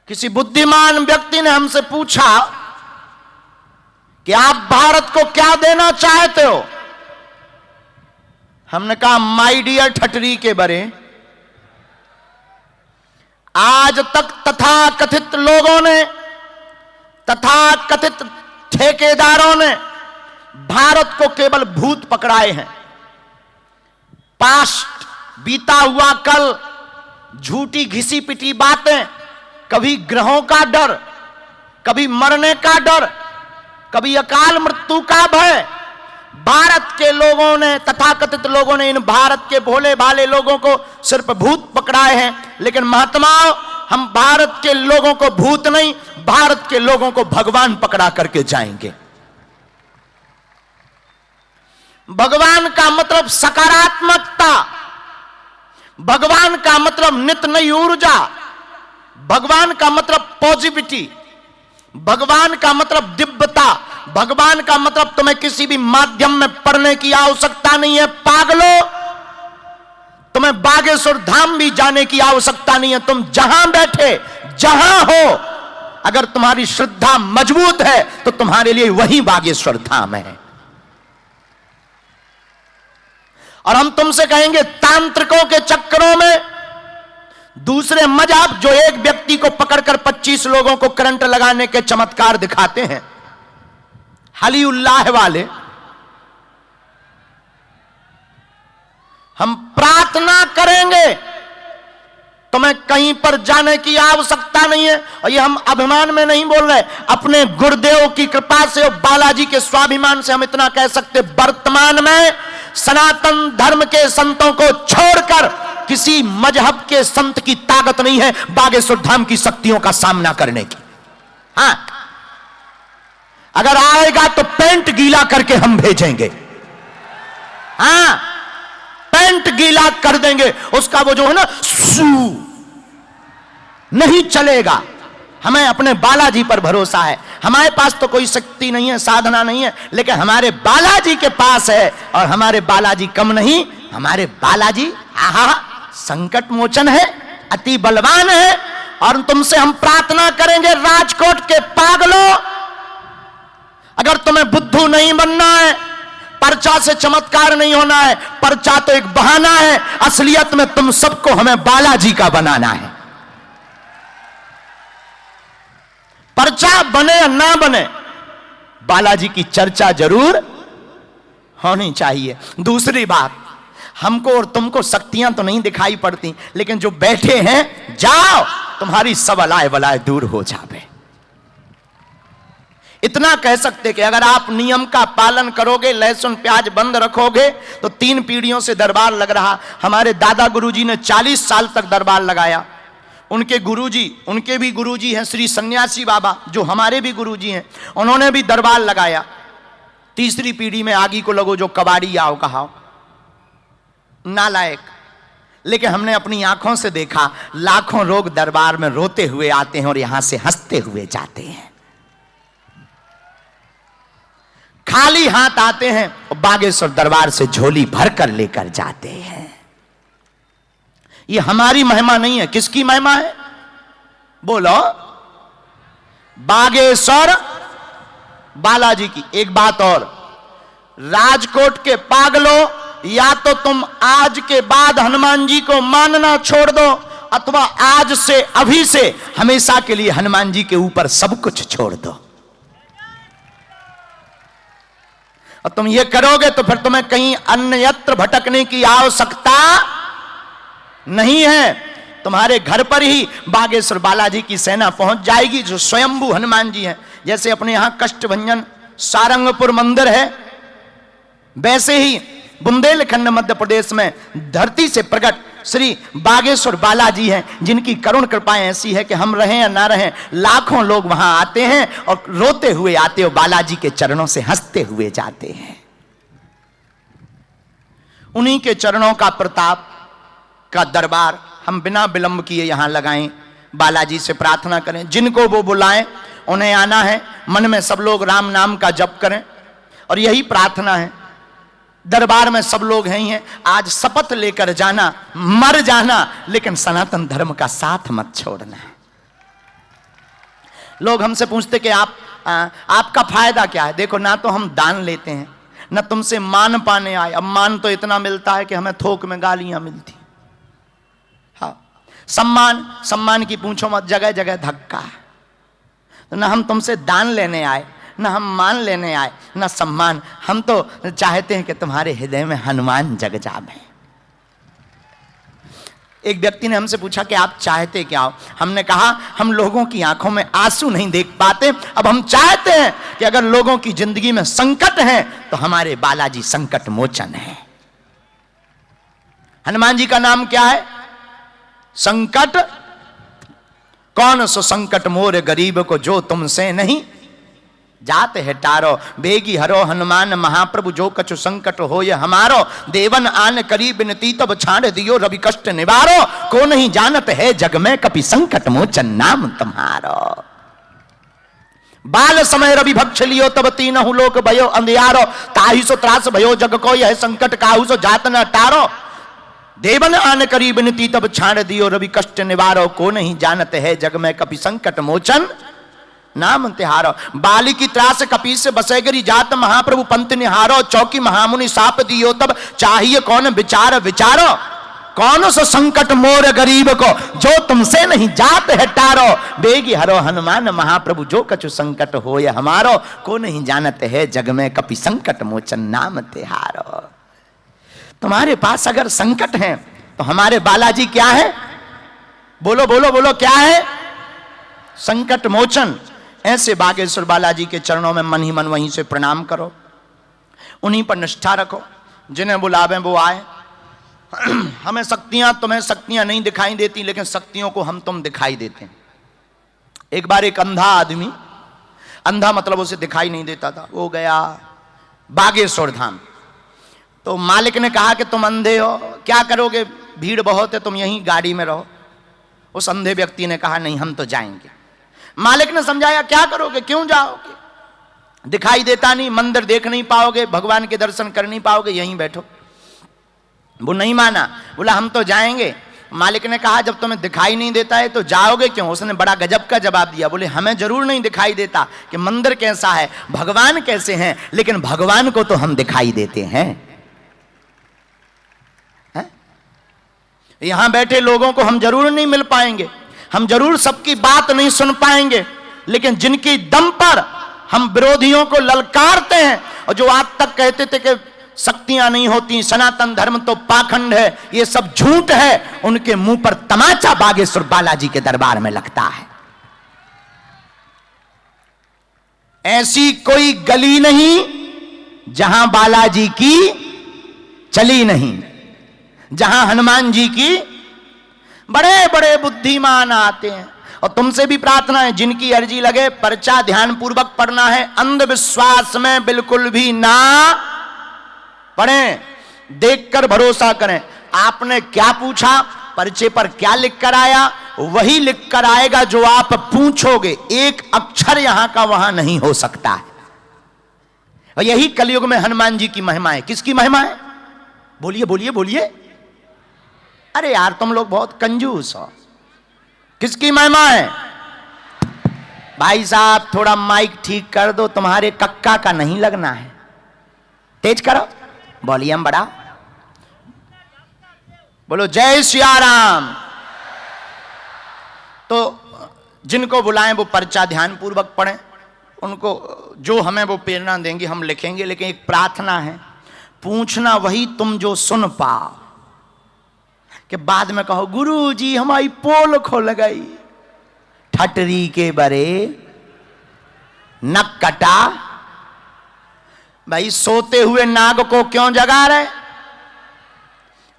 किसी बुद्धिमान व्यक्ति ने हमसे पूछा कि आप भारत को क्या देना चाहते हो? हमने कहा माय डियर ठटरी के बरे, आज तक तथाकथित लोगों ने, तथाकथित ठेकेदारों ने भारत को केवल भूत पकड़ाए हैं। पास्ट, बीता हुआ कल, झूठी घिसी पिटी बातें, कभी ग्रहों का डर, कभी मरने का डर, कभी अकाल मृत्यु का भय। भारत के लोगों ने, तथाकथित लोगों ने इन भारत के भोले भाले लोगों को सिर्फ भूत पकड़ाए हैं। लेकिन महात्माओं, हम भारत के लोगों को भूत नहीं, भारत के लोगों को भगवान पकड़ा करके जाएंगे। भगवान का मतलब सकारात्मकता, भगवान का मतलब नित्य नई ऊर्जा, भगवान का मतलब पॉजिटिविटी, भगवान का मतलब दिव्यता, भगवान का मतलब तुम्हें किसी भी माध्यम में पढ़ने की आवश्यकता नहीं है पागलो, तुम्हें बागेश्वर धाम भी जाने की आवश्यकता नहीं है। तुम जहां बैठे, जहां हो, अगर तुम्हारी श्रद्धा मजबूत है तो तुम्हारे लिए वही बागेश्वर धाम है। और हम तुमसे कहेंगे, तांत्रिकों के चक्करों में दूसरे मजहब जो एक व्यक्ति को पकड़कर 25 लोगों को करंट लगाने के चमत्कार दिखाते हैं, हलीउल्लाह वाले, हम प्रार्थना करेंगे, तुम्हें कहीं पर जाने की आवश्यकता नहीं है। और ये हम अभिमान में नहीं बोल रहे, अपने गुरुदेव की कृपा से और बालाजी के स्वाभिमान से हम इतना कह सकते, वर्तमान में सनातन धर्म के संतों को छोड़कर किसी मजहब के संत की ताकत नहीं है बागेश्वर धाम की शक्तियों का सामना करने की। हां, अगर आएगा तो पेंट गीला करके हम भेजेंगे। हां, पेंट गीला कर देंगे, उसका वो जो है ना सू नहीं चलेगा। हमें अपने बालाजी पर भरोसा है। हमारे पास तो कोई शक्ति नहीं है, साधना नहीं है, लेकिन हमारे बालाजी के पास है। और हमारे बालाजी कम नहीं, हमारे बालाजी आहा संकट मोचन है, अति बलवान है। और तुमसे हम प्रार्थना करेंगे, राजकोट के पागलों, अगर तुम्हें बुद्धू नहीं बनना है, पर्चा से चमत्कार नहीं होना है, पर्चा तो एक बहाना है, असलियत में तुम सबको हमें बालाजी का बनाना है। पर्चा बने या ना बने, बालाजी की चर्चा जरूर होनी चाहिए। दूसरी बात, हमको और तुमको शक्तियां तो नहीं दिखाई पड़ती, लेकिन जो बैठे हैं, जाओ, तुम्हारी सब अलाय वलाय दूर हो जावे। इतना कह सकते कि अगर आप नियम का पालन करोगे, लहसुन प्याज बंद रखोगे, तो 3 पीढ़ियों से दरबार लग रहा। हमारे दादा गुरुजी ने 40 साल तक दरबार लगाया। उनके गुरुजी, उनके भी गुरुजी हैं श्री सन्यासी बाबा, जो हमारे भी गुरुजी हैं, उन्होंने भी दरबार लगाया। तीसरी पीढ़ी में आगी को लगो, जो कबाड़ी आओ कहाओ, नालायक। लेकिन हमने अपनी आंखों से देखा, लाखों लोग दरबार में रोते हुए आते हैं और यहां से हंसते हुए जाते हैं। खाली हाथ आते हैं और बागेश्वर दरबार से झोली भरकर लेकर जाते हैं। ये हमारी महिमा नहीं है, किसकी महिमा है? बोलो, बागेश्वर बालाजी की। एक बात और, राजकोट के पागलों, या तो तुम आज के बाद हनुमान जी को मानना छोड़ दो, अथवा आज से, अभी से, हमेशा के लिए हनुमान जी के ऊपर सब कुछ छोड़ दो। और तुम ये करोगे तो फिर तुम्हें कहीं अन्यत्र भटकने की आवश्यकता नहीं है। तुम्हारे घर पर ही बागेश्वर बालाजी की सेना पहुंच जाएगी, जो स्वयंभू हनुमान जी हैं। जैसे अपने यहां कष्टभंजन सारंगपुर मंदिर है, वैसे ही बुंदेलखंड मध्य प्रदेश में धरती से प्रकट श्री बागेश्वर बालाजी हैं, जिनकी करुण कृपाएं ऐसी है कि हम रहें या ना रहें, लाखों लोग वहां आते हैं और रोते हुए आते हो, बालाजी के चरणों से हंसते हुए जाते हैं। उन्हीं के चरणों का प्रताप का दरबार हम बिना विलंब किए यहां लगाएं, बालाजी से प्रार्थना करें, जिनको वो बुलाएं उन्हें आना है। मन में सब लोग राम नाम का जप करें और यही प्रार्थना है। दरबार में सब लोग हैं ही हैं। आज शपथ लेकर जाना, मर जाना, लेकिन सनातन धर्म का साथ मत छोड़ना। लोग हमसे पूछते कि आपका फायदा क्या है। देखो, ना तो हम दान लेते हैं, न तुमसे मान पाने आए। अब मान तो इतना मिलता है कि हमें थोक में गालियां मिलती। हाँ, सम्मान की पूछो मत, जगह जगह धक्का। तो न हम तुमसे दान लेने आए, न हम मान लेने आए, न सम्मान। हम तो चाहते हैं कि तुम्हारे हृदय में हनुमान जग जाए। एक व्यक्ति ने हमसे पूछा कि आप चाहते क्या हो। हमने कहा, हम लोगों की आंखों में आंसू नहीं देख पाते, अब हम चाहते हैं कि अगर लोगों की जिंदगी में संकट है तो हमारे बालाजी संकट मोचन है। हनुमान जी का नाम क्या है? संकट। कौन सो संकट मोर गरीब को, जो तुमसे नहीं जाते है टारो। बेगी हरो हनुमान महाप्रभु, जो कछु संकट हो ये हमारो। देवन आन करी बिनती, तब छाड़ दियो रवि कष्ट निवारो। को नहीं जानत है जग में, कपि संकट मोचन नाम तुम्हारो। बाल समय रवि भक्ष लियो, तब तीनहु लोक भयो अंधियारो। ताहि सो त्रास भयो जग को, यह संकट काहू सो जात न टारो। देवन आन करी बिनती, तब छाड़ दियो रवि कष्ट निवारो। को नहीं जानत है जग में, कपि संकट मोचन नाम तिहारो। बाली की त्रास कपीस बसेगरी जात, महाप्रभु पंथ निहारो। चौकी महामुनि साप दियो, तब चाहिए कौन विचार विचारो। कौन सो संकट मोर गरीब को, जो तुमसे नहीं जात है टारो। बेगी हरो हनुमान महाप्रभु, जो कछु संकट हो ये हमारो। को नहीं जानत है जग में, कपि संकट मोचन नाम तिहारो। तुम्हारे पास अगर संकट है तो हमारे बालाजी क्या है? बोलो बोलो बोलो, क्या है? संकट मोचन। ऐसे बागेश्वर बालाजी के चरणों में मन ही मन वहीं से प्रणाम करो, उन्हीं पर निष्ठा रखो। जिन्हें बुलावे वो आए। हमें शक्तियां, तुम्हें शक्तियां नहीं दिखाई देती, लेकिन शक्तियों को हम तुम दिखाई देते हैं। एक बार एक अंधा आदमी, अंधा मतलब उसे दिखाई नहीं देता था, वो गया बागेश्वर धाम। तो मालिक ने कहा कि तुम अंधे हो, क्या करोगे, भीड़ बहुत है, तुम यहीं गाड़ी में रहो। उस अंधे व्यक्ति ने कहा, नहीं हम तो जाएंगे। मालिक ने समझाया, क्या करोगे, क्यों जाओगे, दिखाई देता नहीं, मंदिर देख नहीं पाओगे, भगवान के दर्शन कर नहीं पाओगे, यहीं बैठो। वो नहीं माना, बोला हम तो जाएंगे। मालिक ने कहा, जब तुम्हें दिखाई नहीं देता है तो जाओगे क्यों? उसने बड़ा गजब का जवाब दिया। बोले, हमें जरूर नहीं दिखाई देता कि मंदिर कैसा है, भगवान कैसे हैं, लेकिन भगवान को तो हम दिखाई देते हैं। यहां बैठे लोगों को हम जरूर नहीं मिल पाएंगे, हम जरूर सबकी बात नहीं सुन पाएंगे, लेकिन जिनकी दम पर हम विरोधियों को ललकारते हैं, और जो आज तक कहते थे कि शक्तियां नहीं होती, सनातन धर्म तो पाखंड है, ये सब झूठ है, उनके मुंह पर तमाचा बागेश्वर बालाजी के दरबार में लगता है। ऐसी कोई गली नहीं जहां बालाजी की चली नहीं, जहां हनुमान जी की बड़े बड़े बुद्धिमान आते हैं। और तुमसे भी प्रार्थना है, जिनकी अर्जी लगे पर्चा ध्यान पूर्वक पढ़ना है, अंधविश्वास में बिल्कुल भी ना पढ़ें, देखकर भरोसा करें। आपने क्या पूछा, पर्चे पर क्या लिख कर आया, वही लिख कर आएगा जो आप पूछोगे। एक अक्षर यहां का वहां नहीं हो सकता है। और यही कलयुग में हनुमान जी की महिमा है। किसकी महिमा है? बोलिए बोलिए बोलिए। अरे यार, तुम लोग बहुत कंजूस हो। किसकी महिमा है? भाई साहब, थोड़ा माइक ठीक कर दो, तुम्हारे कक्का का नहीं लगना है। तेज करो, वॉल्यूम बढ़ाओ, बोलो जय सिया राम। तो जिनको बुलाएं वो पर्चा ध्यान पूर्वक पढ़ें, उनको जो हमें वो प्रेरणा देंगे हम लिखेंगे। लेकिन एक प्रार्थना है, पूछना वही तुम जो सुन पाओ, कि बाद में कहो गुरु जी हमारी पोल खोल गई, ठटरी के बरे नक कटा। भाई, सोते हुए नाग को क्यों जगा रहे?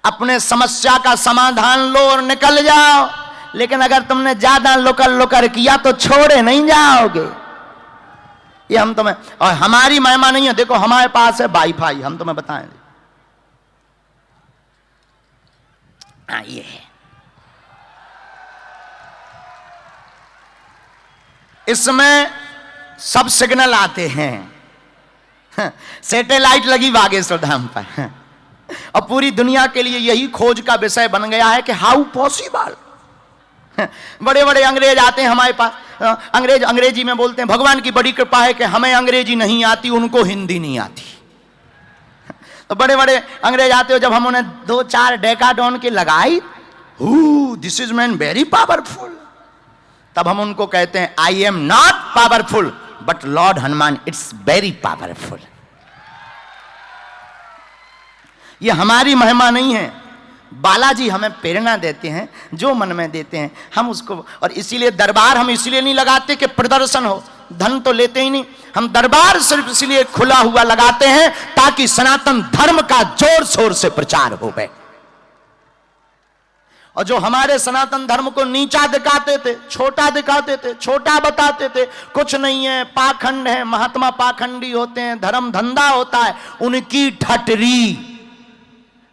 अपने समस्या का समाधान लो और निकल जाओ। लेकिन अगर तुमने ज्यादा लुकर लुकर किया तो छोड़े नहीं जाओगे। ये हम तुम्हें, और हमारी महिमा नहीं है। देखो, हमारे पास है वाईफाई, हम तुम्हें बताएं। ये है, इसमें सब सिग्नल आते हैं। सैटेलाइट लगी बागेश्वर धाम पर, और पूरी दुनिया के लिए यही खोज का विषय बन गया है कि हाउ पॉसिबल। बड़े बड़े अंग्रेज आते हैं हमारे पास, अंग्रेजी में बोलते हैं भगवान की बड़ी कृपा है कि हमें अंग्रेजी नहीं आती, उनको हिंदी नहीं आती। तो बड़े बड़े अंग्रेज आते हो, जब हम उन्हें 2-4 डेकाडॉन की लगाई, this is man very powerful, तब हम उनको कहते हैं I am not powerful but Lord Hanuman it's very powerful. ये हमारी महिमा नहीं है, बालाजी हमें प्रेरणा देते हैं, जो मन में देते हैं हम उसको। और इसीलिए दरबार हम इसलिए नहीं लगाते कि प्रदर्शन हो, धन तो लेते ही नहीं, हम दरबार सिर्फ इसलिए खुला हुआ लगाते हैं ताकि सनातन धर्म का जोर शोर से प्रचार हो गए। और जो हमारे सनातन धर्म को नीचा दिखाते थे, छोटा दिखाते थे, छोटा बताते थे, कुछ नहीं है, पाखंड है, महात्मा पाखंडी होते हैं, धर्म धंधा होता है, उनकी ठटरी।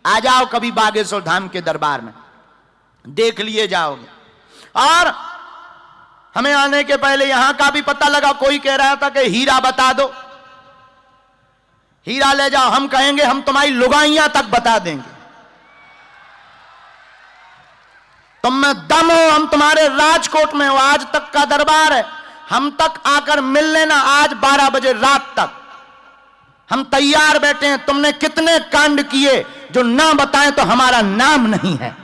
आ जाओ कभी बागेश्वर धाम के दरबार में, देख लिए जाओगे। और हमें आने के पहले यहां का भी पता लगा, कोई कह रहा था कि हीरा बता दो, हीरा ले जाओ, हम कहेंगे हम तुम्हारी लुगाइयां तक बता देंगे, तुम में दम हो, हम तुम्हारे राजकोट में हो, आज तक का दरबार है, हम तक आकर मिल लेना, आज 12 बजे रात तक हम तैयार बैठे हैं। तुमने कितने कांड किए जो ना बताएं तो हमारा नाम नहीं है,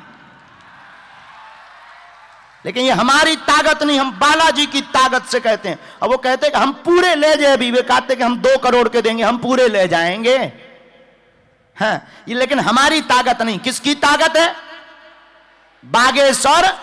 लेकिन ये हमारी ताकत नहीं, हम बालाजी की ताकत से कहते हैं। और वो कहते हैं कि हम पूरे ले जाए, भी वे कहते कि हम 2 करोड़ के देंगे, हम पूरे ले जाएंगे। हाँ, ये लेकिन हमारी ताकत नहीं। किसकी ताकत है? बागेश्वर।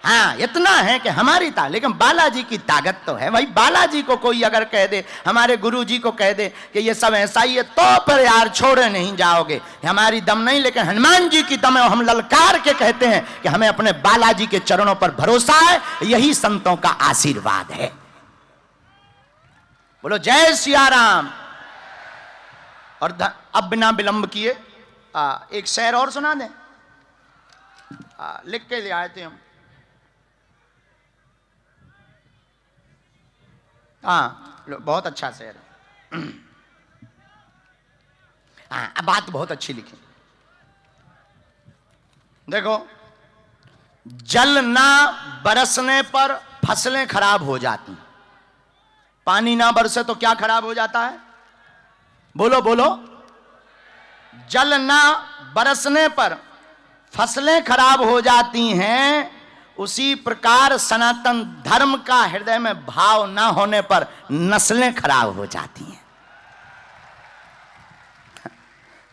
हाँ, इतना है कि हमारी ताकत, लेकिन बालाजी की ताकत तो है भाई। बालाजी को कोई अगर कह दे, हमारे गुरुजी को कह दे कि ये सब ऐसा ही है, तो फिर यार छोड़े नहीं जाओगे, हमारी दम नहीं, लेकिन हनुमान जी की दम है। हम ललकार के कहते हैं कि हमें अपने बालाजी के चरणों पर भरोसा है, यही संतों का आशीर्वाद है। बोलो जय सिया राम। और अब बिना विलंब किए एक शेर और सुना दें, लिख के ले आए थे हम। हाँ, बहुत अच्छा शेर है। हाँ, बात बहुत अच्छी लिखी। देखो, जल ना बरसने पर फसलें खराब हो जाती, पानी ना बरसे तो क्या खराब हो जाता है? बोलो बोलो। जल ना बरसने पर फसलें खराब हो जाती हैं, उसी प्रकार सनातन धर्म का हृदय में भाव ना होने पर नस्लें खराब हो जाती हैं।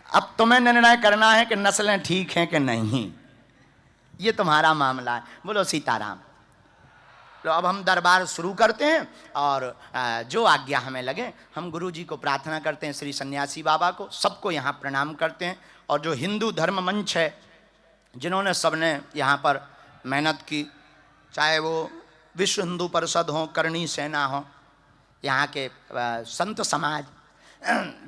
अब तुम्हें निर्णय करना है कि नस्लें ठीक हैं कि नहीं, ये तुम्हारा मामला है। बोलो सीताराम। तो अब हम दरबार शुरू करते हैं, और जो आज्ञा हमें लगे हम गुरु जी को प्रार्थना करते हैं, श्री सन्यासी बाबा को, सबको यहाँ प्रणाम करते हैं। और जो हिंदू धर्म मंच है, जिन्होंने सबने यहाँ पर मेहनत की, चाहे वो विश्व हिंदू परिषद हो, करणी सेना हो, यहाँ के संत समाज,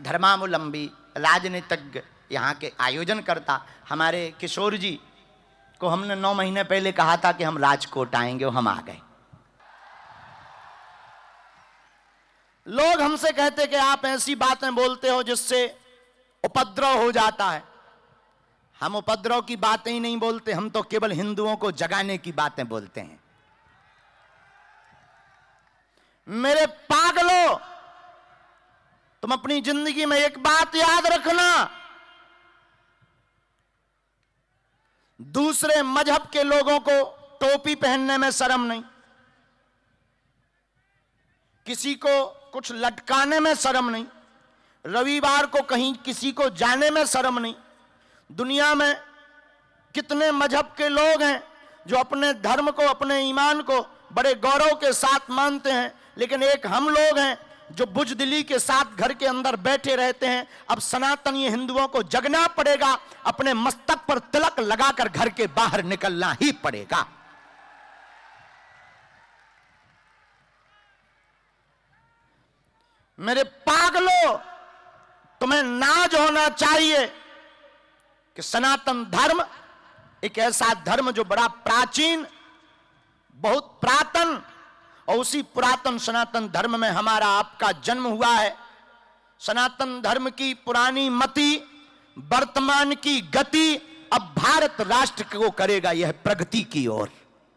धर्मावलंबी, राजनीतिज्ञ, यहाँ के आयोजनकर्ता, हमारे किशोर जी को हमने 9 महीने पहले कहा था कि हम राजकोट आएंगे, हम आ गए। लोग हमसे कहते कि आप ऐसी बातें बोलते हो जिससे उपद्रव हो जाता है। हम उपद्रव की बातें ही नहीं बोलते, हम तो केवल हिंदुओं को जगाने की बातें बोलते हैं। मेरे पागलों, तुम अपनी जिंदगी में एक बात याद रखना, दूसरे मजहब के लोगों को टोपी पहनने में शर्म नहीं, किसी को कुछ लटकाने में शर्म नहीं, रविवार को कहीं किसी को जाने में शर्म नहीं। दुनिया में कितने मजहब के लोग हैं जो अपने धर्म को, अपने ईमान को बड़े गौरव के साथ मानते हैं, लेकिन एक हम लोग हैं जो बुजदिली के साथ घर के अंदर बैठे रहते हैं। अब सनातनी हिंदुओं को जगना पड़ेगा, अपने मस्तक पर तिलक लगाकर घर के बाहर निकलना ही पड़ेगा। मेरे पागलों, तुम्हें नाज होना चाहिए कि सनातन धर्म एक ऐसा धर्म जो बड़ा प्राचीन, बहुत पुरातन, और उसी पुरातन सनातन धर्म में हमारा आपका जन्म हुआ है। सनातन धर्म की पुरानी मति, वर्तमान की गति अब भारत राष्ट्र को करेगा यह प्रगति की ओर।